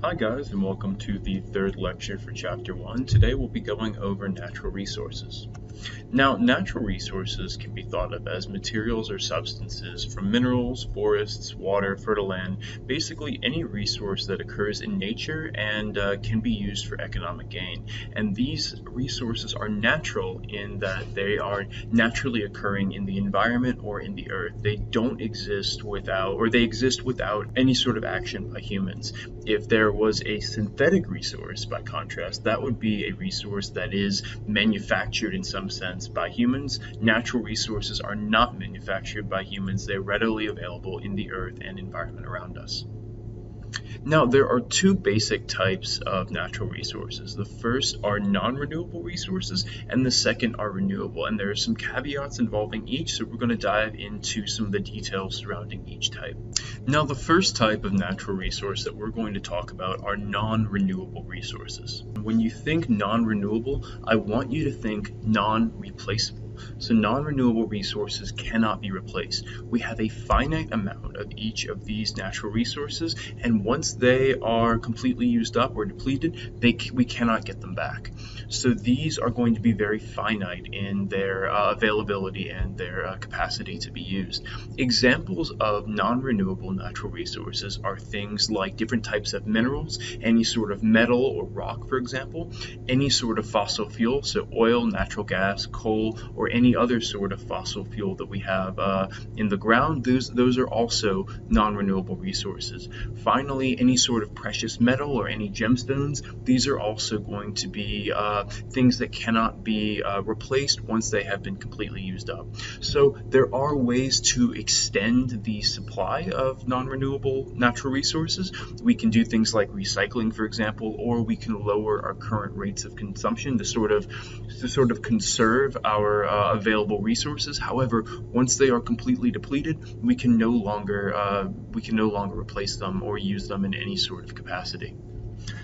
Hi guys, and welcome to the third lecture for Chapter 1. Today we'll be going over natural resources. Now, natural resources can be thought of as materials or substances from minerals, forests, water, fertile land, basically any resource that occurs in nature and can be used for economic gain. And these resources are natural in that they are naturally occurring in the environment or in the earth. They don't exist without, or they exist without any sort of action by humans. If there was a synthetic resource, by contrast, that would be a resource that is manufactured in some sense by humans. Natural resources are not manufactured by humans. They're readily available in the earth and environment around us. Now, there are two basic types of natural resources. The first are non-renewable resources, and the second are renewable. And there are some caveats involving each, so we're going to dive into some of the details surrounding each type. Now, the first type of natural resource that we're going to talk about are non-renewable resources. When you think non-renewable, I want you to think non-replaceable. So non-renewable resources cannot be replaced. We have a finite amount of each of these natural resources, and once they are completely used up or depleted, we cannot get them back. So these are going to be very finite in their availability and their capacity to be used. Examples of non-renewable natural resources are things like different types of minerals, any sort of metal or rock, for example, any sort of fossil fuel, so oil, natural gas, coal, or any other sort of fossil fuel that we have in the ground. Those are also non-renewable resources. Finally, any sort of precious metal or any gemstones, these are also going to be things that cannot be replaced once they have been completely used up. So there are ways to extend the supply of non-renewable natural resources. We can do things like recycling, for example, or we can lower our current rates of consumption to sort of conserve our available resources. However, once they are completely depleted, we can no longer replace them or use them in any sort of capacity.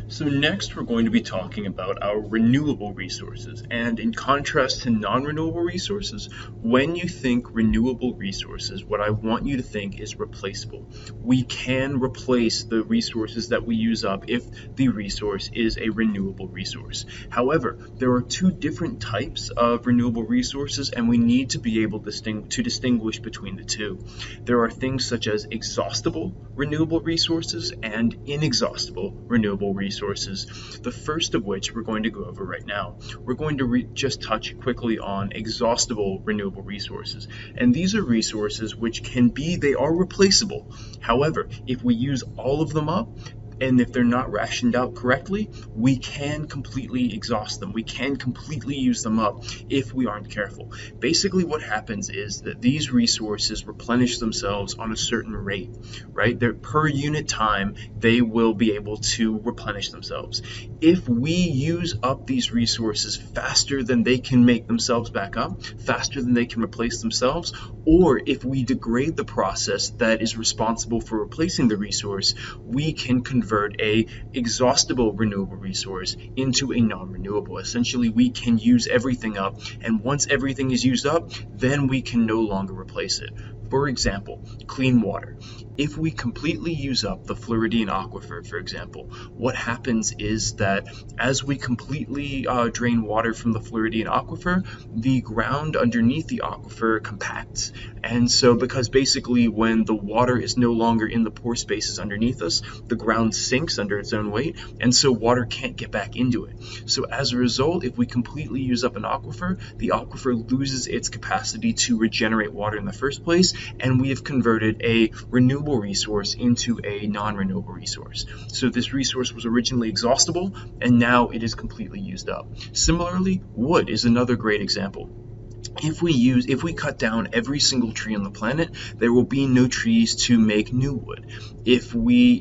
So next we're going to be talking about our renewable resources, and in contrast to non-renewable resources, when you think renewable resources, what I want you to think is replaceable. We can replace the resources that we use up if the resource is a renewable resource. However, there are two different types of renewable resources, and we need to be able to distinguish between the two. There are things such as exhaustible renewable resources and inexhaustible renewable resources. The first of which we're going to go over right now. We're going to just touch quickly on exhaustible renewable resources. And these are resources which they are replaceable. However, if we use all of them up, and if they're not rationed out correctly, we can completely exhaust them. We can completely use them up if we aren't careful. Basically what happens is that these resources replenish themselves on a certain rate, right? Per unit time, they will be able to replenish themselves. If we use up these resources faster than they can make themselves back up, faster than they can replace themselves, or if we degrade the process that is responsible for replacing the resource, we can convert a exhaustible renewable resource into a non-renewable. Essentially, we can use everything up, and once everything is used up, then we can no longer replace it. For example, clean water. If we completely use up the Floridian aquifer, for example, what happens is that as we completely drain water from the Floridian aquifer, the ground underneath the aquifer compacts. And so because basically when the water is no longer in the pore spaces underneath us, the ground sinks under its own weight, and so water can't get back into it. So as a result, if we completely use up an aquifer, the aquifer loses its capacity to regenerate water in the first place, and we have converted a renewable resource into a non-renewable resource. So this resource was originally exhaustible, and now it is completely used up. Similarly, wood is another great example. If we cut down every single tree on the planet, there will be no trees to make new wood. If we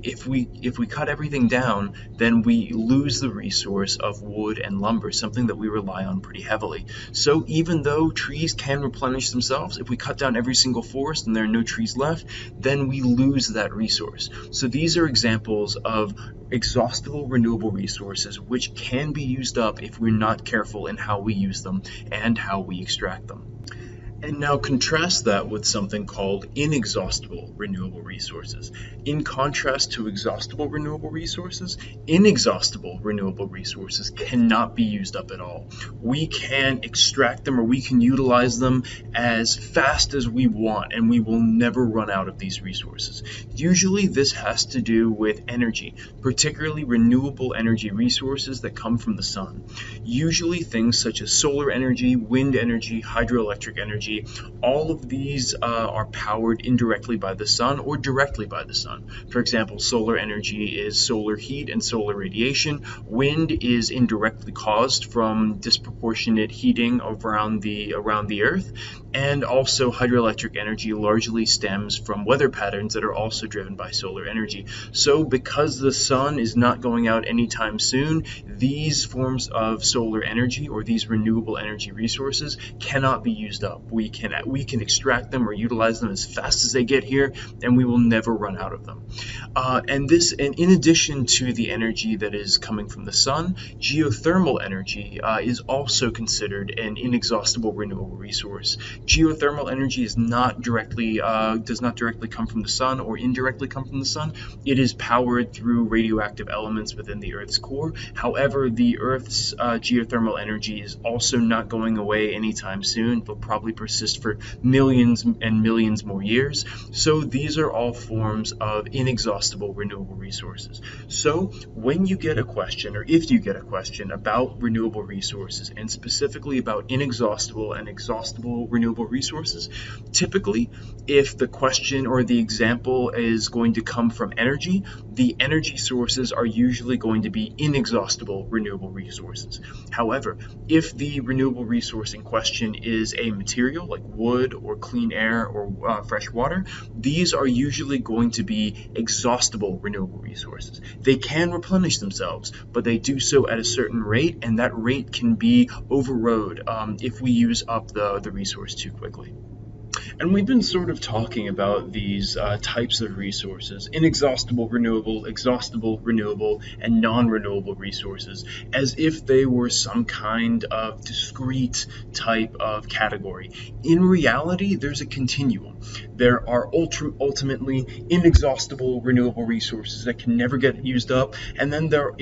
cut everything down, then we lose the resource of wood and lumber, something that we rely on pretty heavily. So even though trees can replenish themselves, if we cut down every single forest and there are no trees left, then we lose that resource. So these are examples of exhaustible renewable resources which can be used up if we're not careful in how we use them and how we extract them. And now contrast that with something called inexhaustible renewable resources. In contrast to exhaustible renewable resources, inexhaustible renewable resources cannot be used up at all. We can extract them or we can utilize them as fast as we want, and we will never run out of these resources. Usually this has to do with energy, particularly renewable energy resources that come from the sun. Usually things such as solar energy, wind energy, hydroelectric energy, all of these are powered indirectly by the sun or directly by the sun. For example, solar energy is solar heat and solar radiation. Wind is indirectly caused from disproportionate heating around the Earth. And also hydroelectric energy largely stems from weather patterns that are also driven by solar energy. So because the sun is not going out anytime soon, these forms of solar energy or these renewable energy resources cannot be used up. We can extract them or utilize them as fast as they get here, and we will never run out of them. And in addition to the energy that is coming from the sun, geothermal energy is also considered an inexhaustible renewable resource. Geothermal energy is does not directly come from the sun or indirectly come from the sun. It is powered through radioactive elements within the Earth's core. However, the Earth's geothermal energy is also not going away anytime soon. It will probably persist for millions and millions more years. So these are all forms of inexhaustible renewable resources. So when you get a question, or if you get a question about renewable resources, and specifically about inexhaustible and exhaustible renewable resources, typically if the question or the example is going to come from energy, the energy sources are usually going to be inexhaustible renewable resources. However, if the renewable resource in question is a material like wood or clean air or fresh water, these are usually going to be exhaustible renewable resources. They can replenish themselves, but they do so at a certain rate, and that rate can be overrode if we use up the resource too quickly. And we've been sort of talking about these types of resources, inexhaustible renewable, exhaustible renewable, and non-renewable resources, as if they were some kind of discrete type of category. In reality, there's a continuum. There are ultimately inexhaustible renewable resources that can never get used up, and then there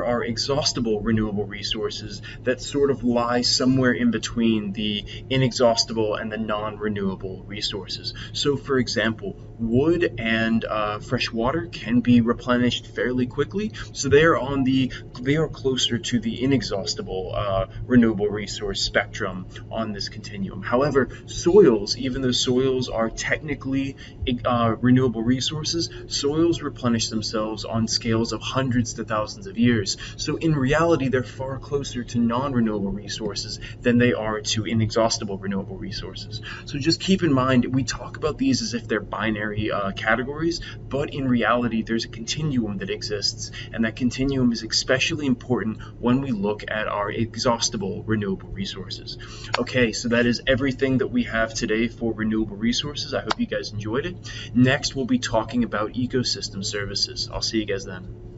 are exhaustible renewable resources that sort of lie somewhere in between the inexhaustible and the non-renewable resources. So for example, wood and fresh water can be replenished fairly quickly, so they are closer to the inexhaustible renewable resource spectrum on this continuum. However, soils, even though soils are technically renewable resources, soils replenish themselves on scales of hundreds to thousands of years. So in reality, they're far closer to non-renewable resources than they are to inexhaustible renewable resources. So just keep in mind, we talk about these as if they're binary categories, but in reality, there's a continuum that exists, and that continuum is especially important when we look at our exhaustible renewable resources. Okay, so that is everything that we have today for renewable resources. I hope you guys enjoyed it. Next, we'll be talking about ecosystem services. I'll see you guys then.